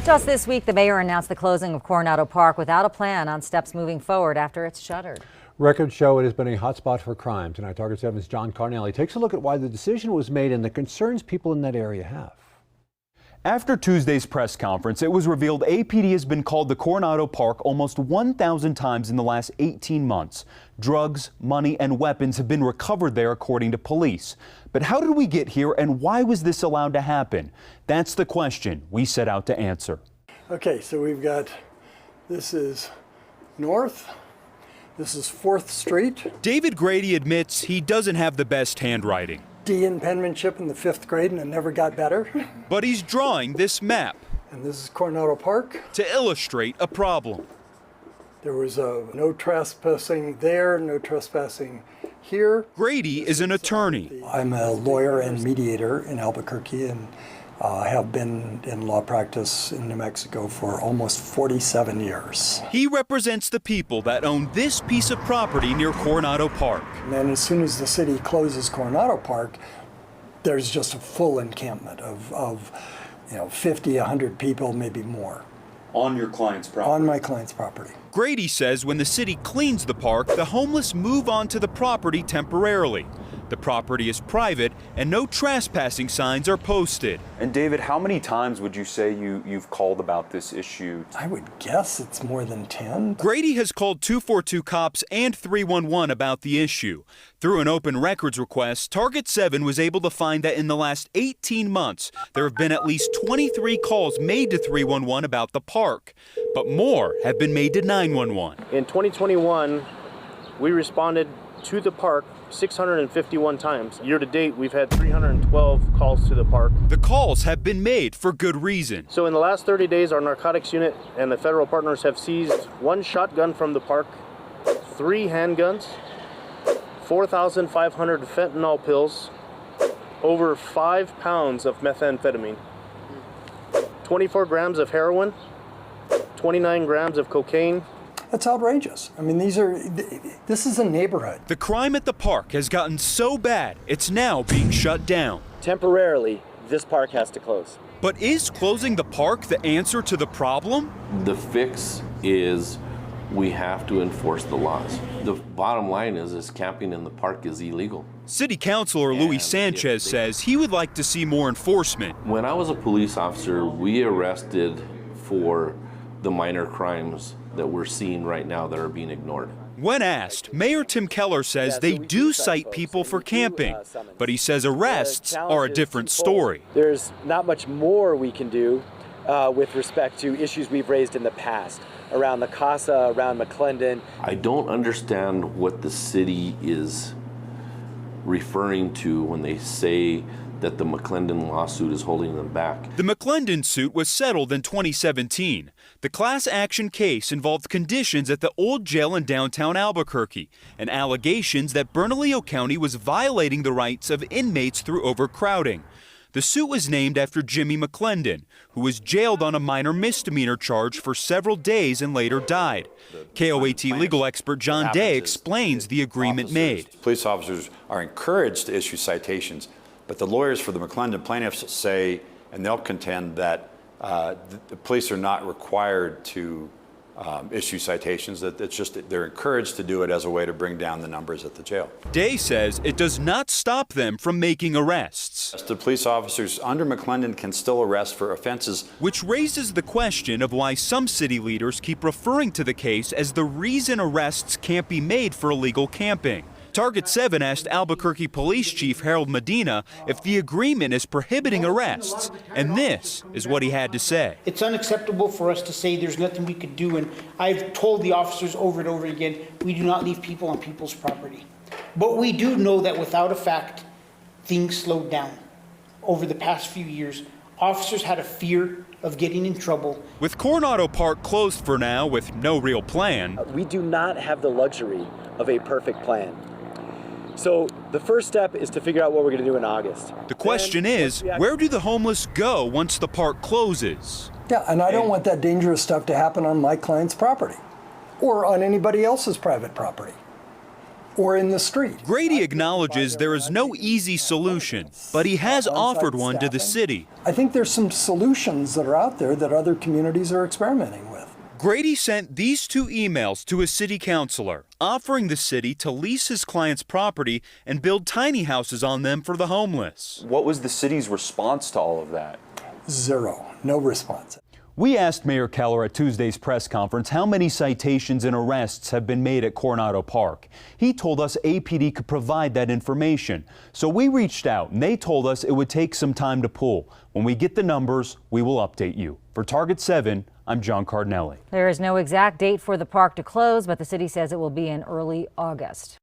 Just this week, the mayor announced the closing of Coronado Park without a plan on steps moving forward after it's shuttered. Records show it has been a hotspot for crime. Tonight, Target 7's John Carnelli takes a look at why the decision was made and the concerns people in that area have. After Tuesday's press conference, it was revealed APD has been called the Coronado Park almost 1,000 times in the last 18 months. Drugs, money, and weapons have been recovered there, according to police. But how did we get here, and why was this allowed to happen? That's the question we set out to answer. Okay, so we've got, this is North, this is 4th Street. David Grady admits he doesn't have the best handwriting. D in penmanship in the 5th grade, and it never got better. But he's drawing this map. And this is Coronado Park. To illustrate a problem. There was no trespassing there, no trespassing here. Grady is an attorney. I'm a lawyer and mediator in Albuquerque, and have been in law practice in New Mexico for almost 47 years. He represents the people that own this piece of property near Coronado Park. And then as soon as the city closes Coronado Park, there's just a full encampment of 50, 100 people, maybe more. On your client's property? On my client's property. Grady says when the city cleans the park, the homeless move onto the property temporarily. The property is private and no trespassing signs are posted. And David, how many times would you say you've called about this issue? I would guess it's more than 10. Grady has called 242 cops and 311 about the issue. Through an open records request, Target 7 was able to find that in the last 18 months, there have been at least 23 calls made to 311 about the park, but more have been made to 911. In 2021, we responded to the park 651 times. Year to date, we've had 312 calls to the park. The calls have been made for good reason. So in the last 30 days, our narcotics unit and the federal partners have seized 1 shotgun from the park, 3 handguns, 4,500 fentanyl pills, over 5 pounds of methamphetamine, 24 grams of heroin, 29 grams of cocaine. That's outrageous. I mean, this is a neighborhood. The crime at the park has gotten so bad, it's now being shut down. Temporarily, this park has to close. But is closing the park the answer to the problem? The fix is we have to enforce the laws. The bottom line is camping in the park is illegal. City Councilor Luis Sanchez says he would like to see more enforcement. When I was a police officer, we arrested for the minor crimes that we're seeing right now that are being ignored. When asked, Mayor Tim Keller says they do cite people for camping, but he says arrests are a different story. There's not much more we can do with respect to issues we've raised in the past around the CASA, around McClendon. I don't understand what the city is referring to when they say that the McClendon lawsuit is holding them back. The McClendon suit was settled in 2017. The class action case involved conditions at the old jail in downtown Albuquerque and allegations that Bernalillo County was violating the rights of inmates through overcrowding. The suit was named after Jimmy McClendon, who was jailed on a minor misdemeanor charge for several days and later died. KOAT legal expert John Day explains the agreement made. Police officers are encouraged to issue citations, but the lawyers for the McClendon plaintiffs say, and they'll contend, that the police are not required to issue citations, that it's just they're encouraged to do it as a way to bring down the numbers at the jail. Day says it does not stop them from making arrests. The police officers under McClendon can still arrest for offenses. Which raises the question of why some city leaders keep referring to the case as the reason arrests can't be made for illegal camping. Target 7 asked Albuquerque Police Chief Harold Medina if the agreement is prohibiting arrests, and this is what he had to say. It's unacceptable for us to say there's nothing we could do, and I've told the officers over and over again, we do not leave people on people's property. But we do know that without a fact, things slowed down. Over the past few years, officers had a fear of getting in trouble. With Coronado Park closed for now with no real plan, we do not have the luxury of a perfect plan. So the first step is to figure out what we're going to do in August. The question is, where do the homeless go once the park closes? Yeah, and I don't want that dangerous stuff to happen on my client's property or on anybody else's private property. or in the street. Grady acknowledges there is no easy solution, but he has offered one to the city. I think there's some solutions that are out there that other communities are experimenting with. Grady sent these 2 emails to a city councilor, offering the city to lease his client's property and build tiny houses on them for the homeless. What was the city's response to all of that? Zero. No response. We asked Mayor Keller at Tuesday's press conference how many citations and arrests have been made at Coronado Park. He told us APD could provide that information. So we reached out and they told us it would take some time to pull. When we get the numbers, we will update you. For Target 7, I'm John Cardinelli. There is no exact date for the park to close, but the city says it will be in early August.